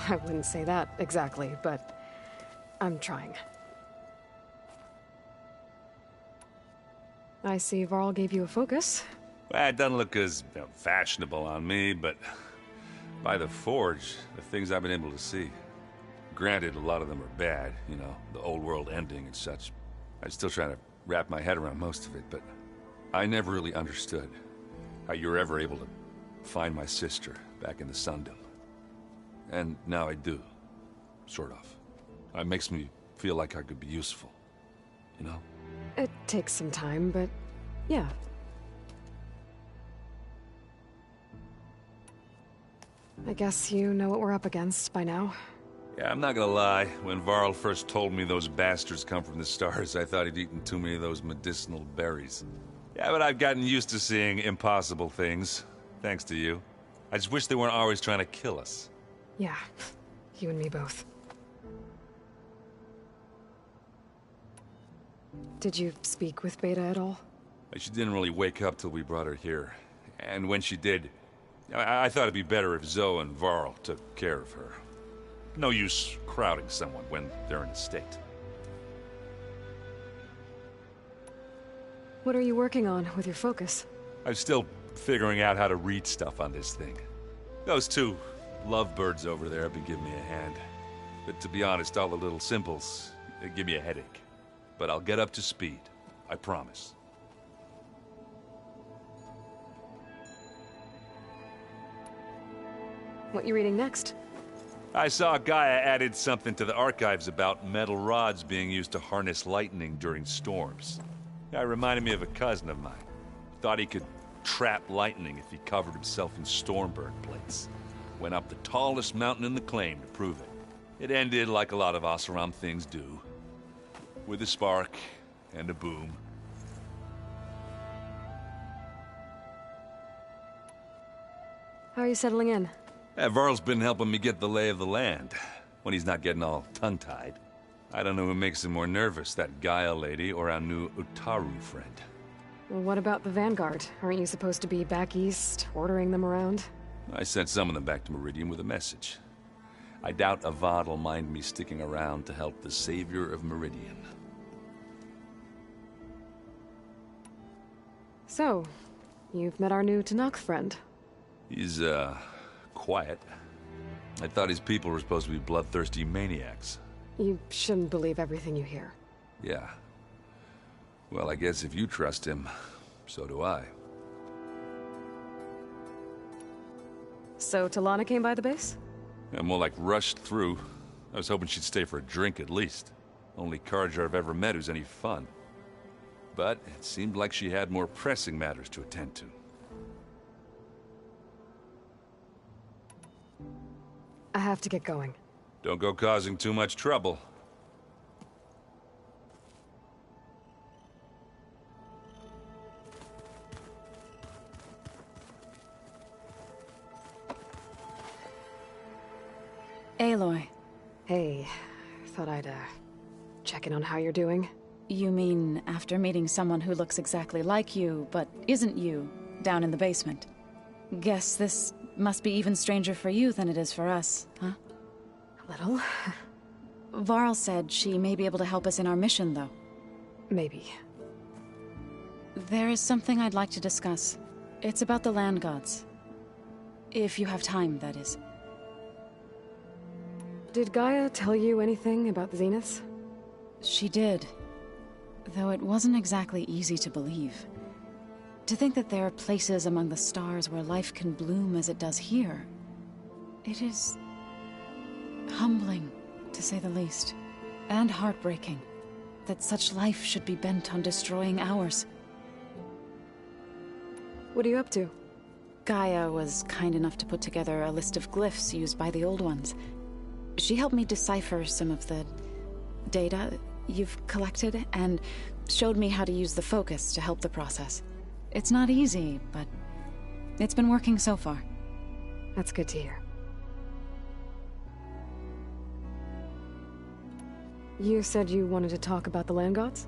I wouldn't say that exactly, but I'm trying. I see Varl gave you a focus. Well, it doesn't look as fashionable on me, but by the Forge, the things I've been able to see. Granted, a lot of them are bad, you know, the old world ending and such. I'm still trying to wrap my head around most of it, but I never really understood how you were ever able to find my sister back in the Sundom. And now I do, sort of. It makes me feel like I could be useful, you know? It takes some time, but yeah. I guess you know what we're up against by now. Yeah, I'm not gonna lie. When Varl first told me those bastards come from the stars, I thought he'd eaten too many of those medicinal berries. Yeah, but I've gotten used to seeing impossible things, thanks to you. I just wish they weren't always trying to kill us. Yeah, you and me both. Did you speak with Beta at all? She didn't really wake up till we brought her here. And when she did, I thought it'd be better if Zoe and Varl took care of her. No use crowding someone when they're in a state. What are you working on with your focus? I'm still figuring out how to read stuff on this thing. Those two lovebirds over there have been giving me a hand. But to be honest, all the little symbols, they give me a headache. But I'll get up to speed, I promise. What you reading next? I saw Gaia added something to the archives about metal rods being used to harness lightning during storms. It reminded me of a cousin of mine. Thought he could trap lightning if he covered himself in stormburn plates. Went up the tallest mountain in the claim to prove it. It ended like a lot of Oseram things do. With a spark and a boom. How are you settling in? Varl's been helping me get the lay of the land, when he's not getting all tongue-tied. I don't know who makes him more nervous, that Gaia lady or our new Utaru friend. Well, what about the Vanguard? Aren't you supposed to be back east, ordering them around? I sent some of them back to Meridian with a message. I doubt Avad will mind me sticking around to help the savior of Meridian. So, you've met our new Tanakh friend. He's, quiet. I thought his people were supposed to be bloodthirsty maniacs. You shouldn't believe everything you hear. Yeah. Well, I guess if you trust him, so do I. So Talana came by the base? Yeah, more like rushed through. I was hoping she'd stay for a drink at least. Only Carja I've ever met who's any fun. But it seemed like she had more pressing matters to attend to. I have to get going. Don't go causing too much trouble. Aloy. Hey, thought I'd, check in on how you're doing. You mean after meeting someone who looks exactly like you, but isn't you, down in the basement? Guess this must be even stranger for you than it is for us, huh? A little. Varl said she may be able to help us in our mission, though. Maybe. There is something I'd like to discuss. It's about the land gods. If you have time, that is. Did Gaia tell you anything about the Zeniths? She did. Though it wasn't exactly easy to believe. To think that there are places among the stars where life can bloom as it does here. It is humbling, to say the least. And heartbreaking. That such life should be bent on destroying ours. What are you up to? Gaia was kind enough to put together a list of glyphs used by the Old Ones. She helped me decipher some of the data you've collected, and showed me how to use the focus to help the process. It's not easy, but it's been working so far. That's good to hear. You said you wanted to talk about the land gods?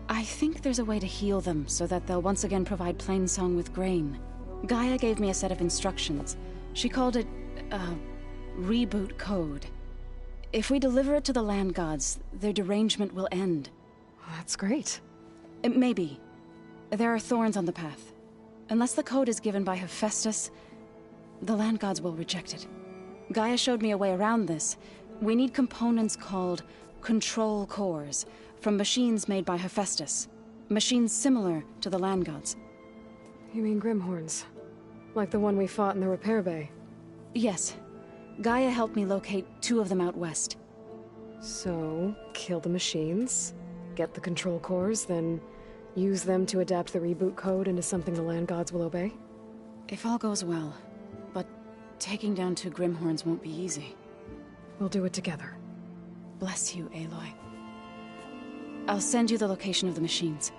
I think there's a way to heal them so that they'll once again provide Plainsong with grain. Gaia gave me a set of instructions. She called it, reboot code. If we deliver it to the land gods, their derangement will end. That's great. Maybe. There are thorns on the path. Unless the code is given by Hephaestus, the land gods will reject it. Gaia showed me a way around this. We need components called control cores, from machines made by Hephaestus. Machines similar to the land gods. You mean Grimhorns? Like the one we fought in the repair bay? Yes. Gaia helped me locate 2 of them out west. So, kill the machines, get the control cores, then use them to adapt the reboot code into something the land gods will obey? If all goes well. But taking down 2 Grimhorns won't be easy. We'll do it together. Bless you, Aloy. I'll send you the location of the machines.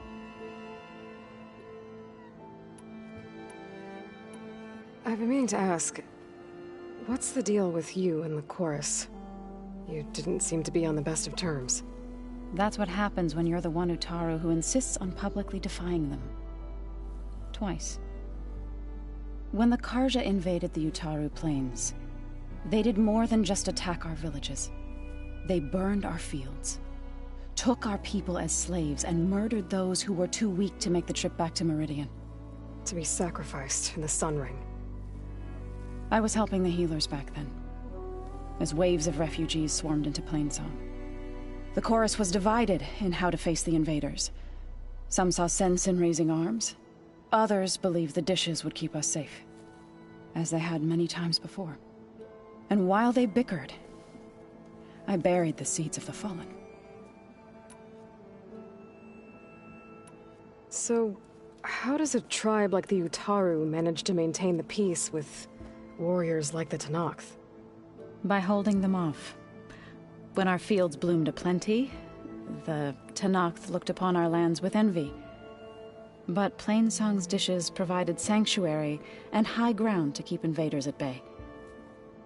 I've been meaning to ask, what's the deal with you and the chorus? You didn't seem to be on the best of terms. That's what happens when you're the one Utaru who insists on publicly defying them. Twice. When the Karja invaded the Utaru plains, they did more than just attack our villages. They burned our fields, took our people as slaves, and murdered those who were too weak to make the trip back to Meridian. To be sacrificed in the Sun Ring. I was helping the healers back then, as waves of refugees swarmed into Plainsong. The chorus was divided in how to face the invaders. Some saw sense in raising arms. Others believed the dishes would keep us safe, as they had many times before. And while they bickered, I buried the seeds of the fallen. So, how does a tribe like the Utaru manage to maintain the peace with warriors like the Tenakth? By holding them off. When our fields bloomed aplenty, the Tenakth looked upon our lands with envy. But Plainsong's dishes provided sanctuary and high ground to keep invaders at bay.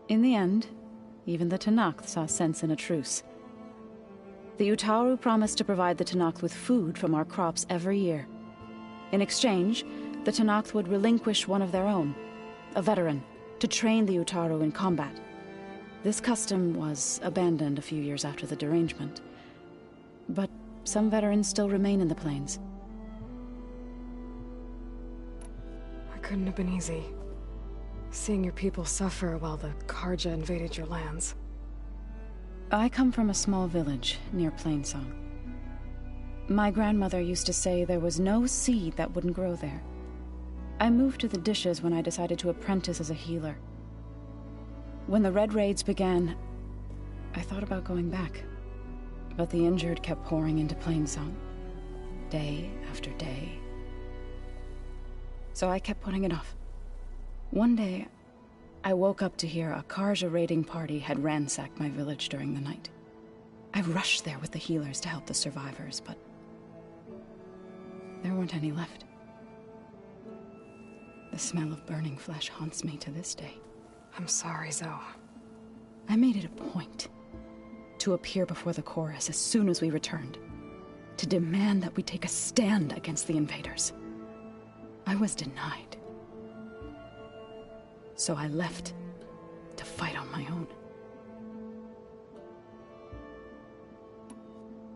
In the end, even the Tenakth saw sense in a truce. The Utaru promised to provide the Tenakth with food from our crops every year. In exchange, the Tenakth would relinquish one of their own, a veteran, to train the Utaru in combat. This custom was abandoned a few years after the derangement, but some veterans still remain in the plains. It couldn't have been easy. Seeing your people suffer while the Karja invaded your lands. I come from a small village near Plainsong. My grandmother used to say there was no seed that wouldn't grow there. I moved to the dishes when I decided to apprentice as a healer. When the Red Raids began, I thought about going back. But the injured kept pouring into Plainsong, day after day. So I kept putting it off. One day, I woke up to hear a Karja raiding party had ransacked my village during the night. I rushed there with the healers to help the survivors, but there weren't any left. The smell of burning flesh haunts me to this day. I'm sorry, Zoe. I made it a point to appear before the chorus as soon as we returned, to demand that we take a stand against the invaders. I was denied. So I left to fight on my own.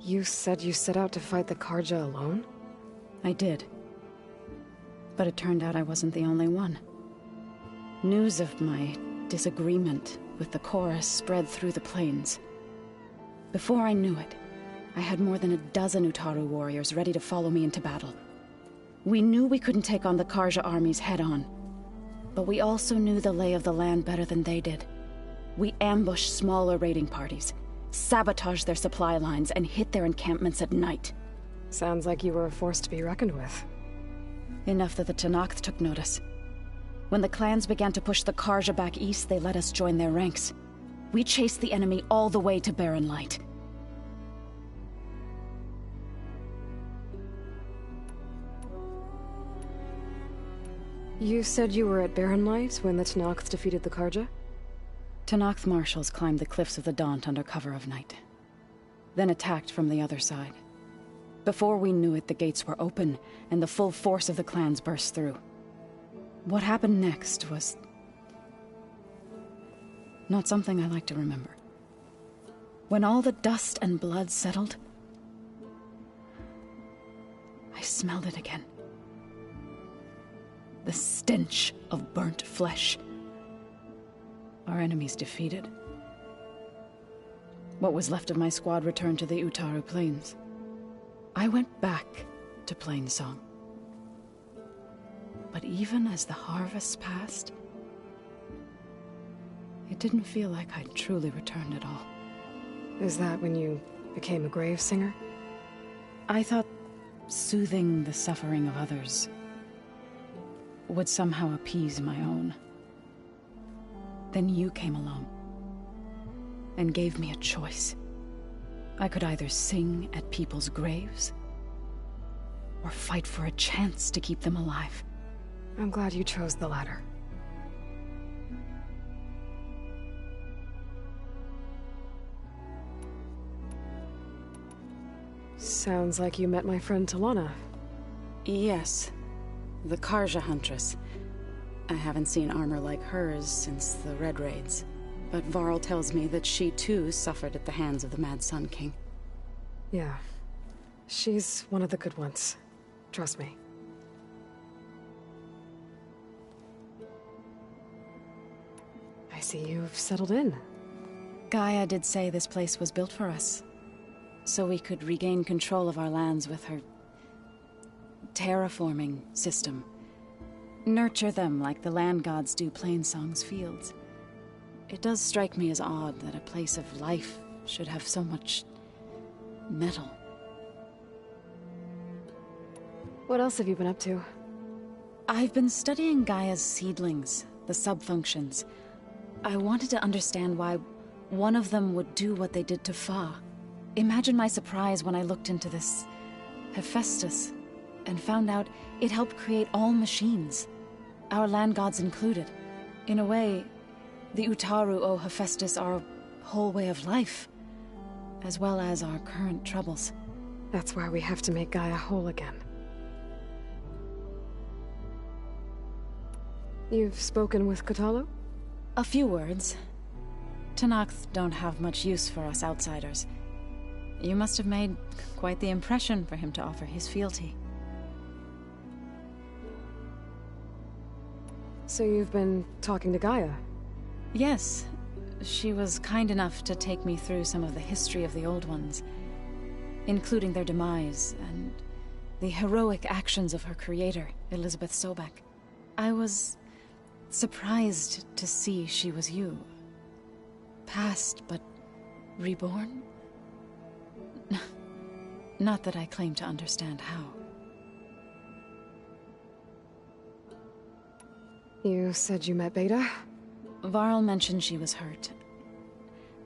You said you set out to fight the Karja alone? I did. But it turned out I wasn't the only one. News of my disagreement with the chorus spread through the plains. Before I knew it, I had more than a dozen Utaru warriors ready to follow me into battle. We knew we couldn't take on the Karja armies head-on, but we also knew the lay of the land better than they did. We ambushed smaller raiding parties, sabotaged their supply lines, and hit their encampments at night. Sounds like you were a force to be reckoned with. Enough that the Tenakth took notice. When the clans began to push the Karja back east, they let us join their ranks. We chased the enemy all the way to Barren Light. You said you were at Barren Light when the Tenakth defeated the Karja? Tenakth marshals climbed the cliffs of the Daunt under cover of night, then attacked from the other side. Before we knew it, the gates were open, and the full force of the clans burst through. What happened next was Not something I like to remember. When all the dust and blood settled, I smelled it again. The stench of burnt flesh. Our enemies defeated. What was left of my squad returned to the Utaru Plains. I went back to Plainsong. But even as the harvests passed, it didn't feel like I'd truly returned at all. Is that when you became a grave singer? I thought soothing the suffering of others would somehow appease my own. Then you came along and gave me a choice. I could either sing at people's graves or fight for a chance to keep them alive. I'm glad you chose the latter. Sounds like you met my friend Talana. Yes, the Karja Huntress. I haven't seen armor like hers since the Red Raids, but Varl tells me that she too suffered at the hands of the Mad Sun King. Yeah. She's one of the good ones. Trust me. I see you've settled in. Gaia did say this place was built for us, so we could regain control of our lands with her terraforming system. Nurture them like the land gods do Plainsong's fields. It does strike me as odd that a place of life should have so much metal. What else have you been up to? I've been studying Gaia's seedlings, the subfunctions. I wanted to understand why one of them would do what they did to Fa. Imagine my surprise when I looked into this Hephaestus and found out it helped create all machines, our land gods included. In a way, the Utaru owe Hephaestus our whole way of life, as well as our current troubles. That's why we have to make Gaia whole again. You've spoken with Kotallo? A few words. Tenakth don't have much use for us outsiders. You must have made quite the impression for him to offer his fealty. So you've been talking to Gaia? Yes. She was kind enough to take me through some of the history of the Old Ones, including their demise and the heroic actions of her creator, Elizabeth Sobek. I was surprised to see she was you. Past, but reborn? Not that I claim to understand how. You said you met Beta? Varl mentioned she was hurt.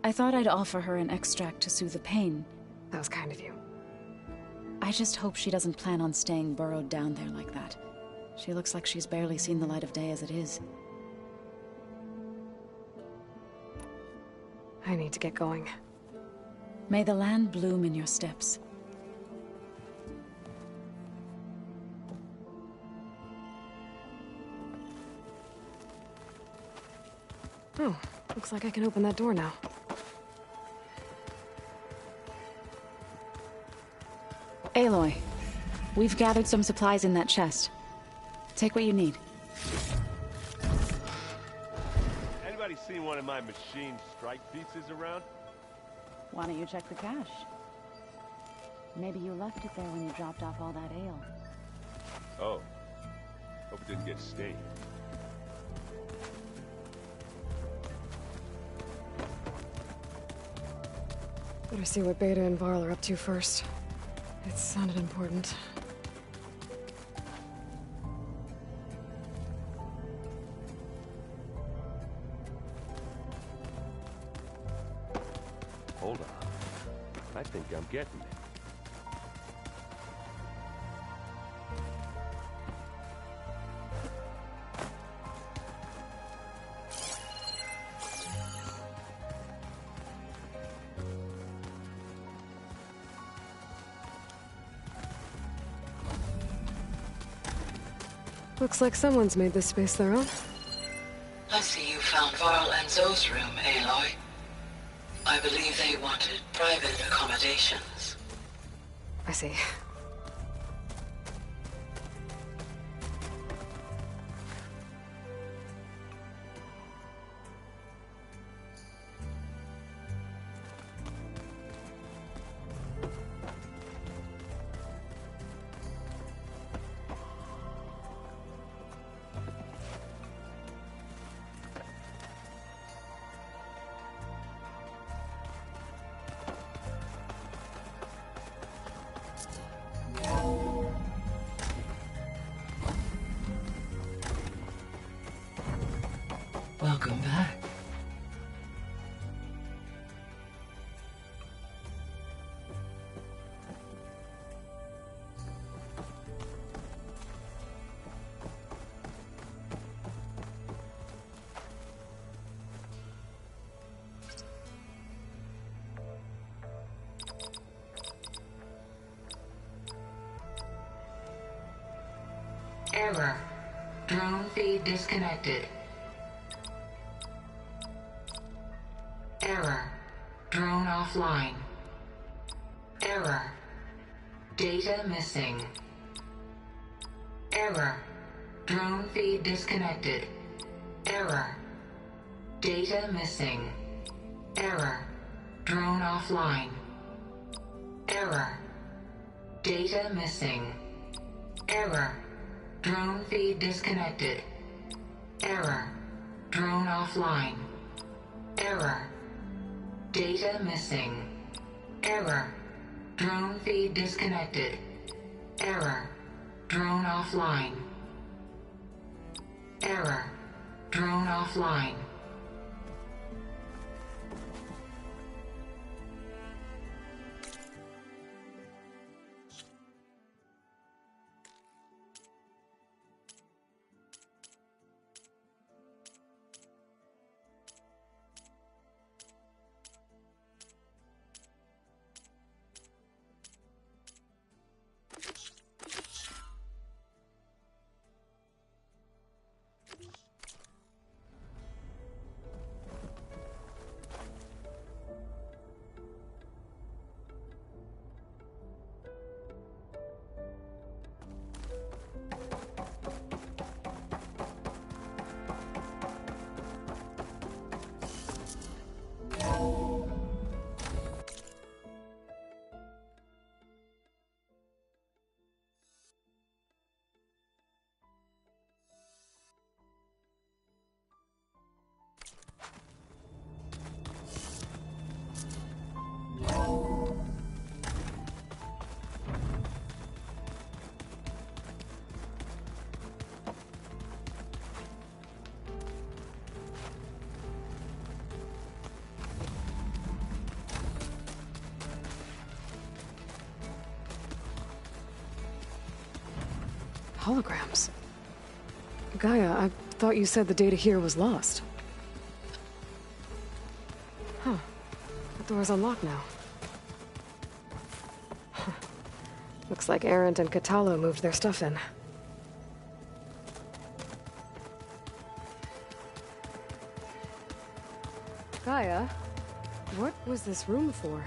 I thought I'd offer her an extract to soothe the pain. That was kind of you. I just hope she doesn't plan on staying burrowed down there like that. She looks like she's barely seen the light of day as it is. I need to get going. May the land bloom in your steps. Oh, looks like I can open that door now. Aloy, we've gathered some supplies in that chest. Take what you need. Anybody seen one of my machine strike pieces around? Why don't you check the cache? Maybe you left it there when you dropped off all that ale. Oh. Hope it didn't get stained. Better see what Beta and Varl are up to first. It sounded important. Hold on. I think I'm getting it. Looks like someone's made this space their own. A see you found Varl and Zoe's room, Aloy. I believe they wanted private accommodations. I see. Welcome back. Error. Drone feed disconnected. Error. Drone offline. Error. Data missing. Error. Drone feed disconnected. Error. Data missing. Error. Drone offline. Error. Data missing. Error. Drone feed disconnected. Error. Drone offline. Error. Data missing. Error. Drone feed disconnected. Error. Drone offline. Error. Drone offline. Holograms. Gaia, I thought you said the data here was lost. Huh. The door's unlocked now. Huh. Looks like Arendt and Katalo moved their stuff in. Gaia, what was this room for?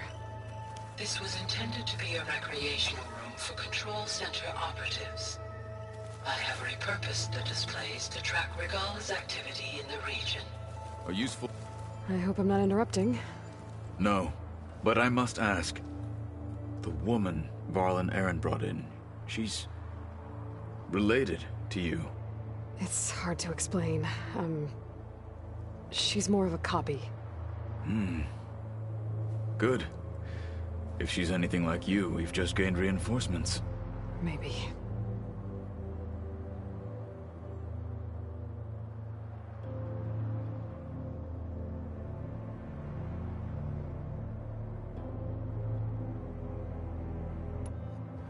This was intended to be a recreational room for Control Center operatives. I have repurposed the displays to track Regal's activity in the region. A useful... I hope I'm not interrupting. No, but I must ask. The woman Varl and Aaron brought in, she's... related to you. It's hard to explain. She's more of a copy. Good. If she's anything like you, we've just gained reinforcements. Maybe.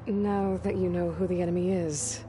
Now that you know who the enemy is,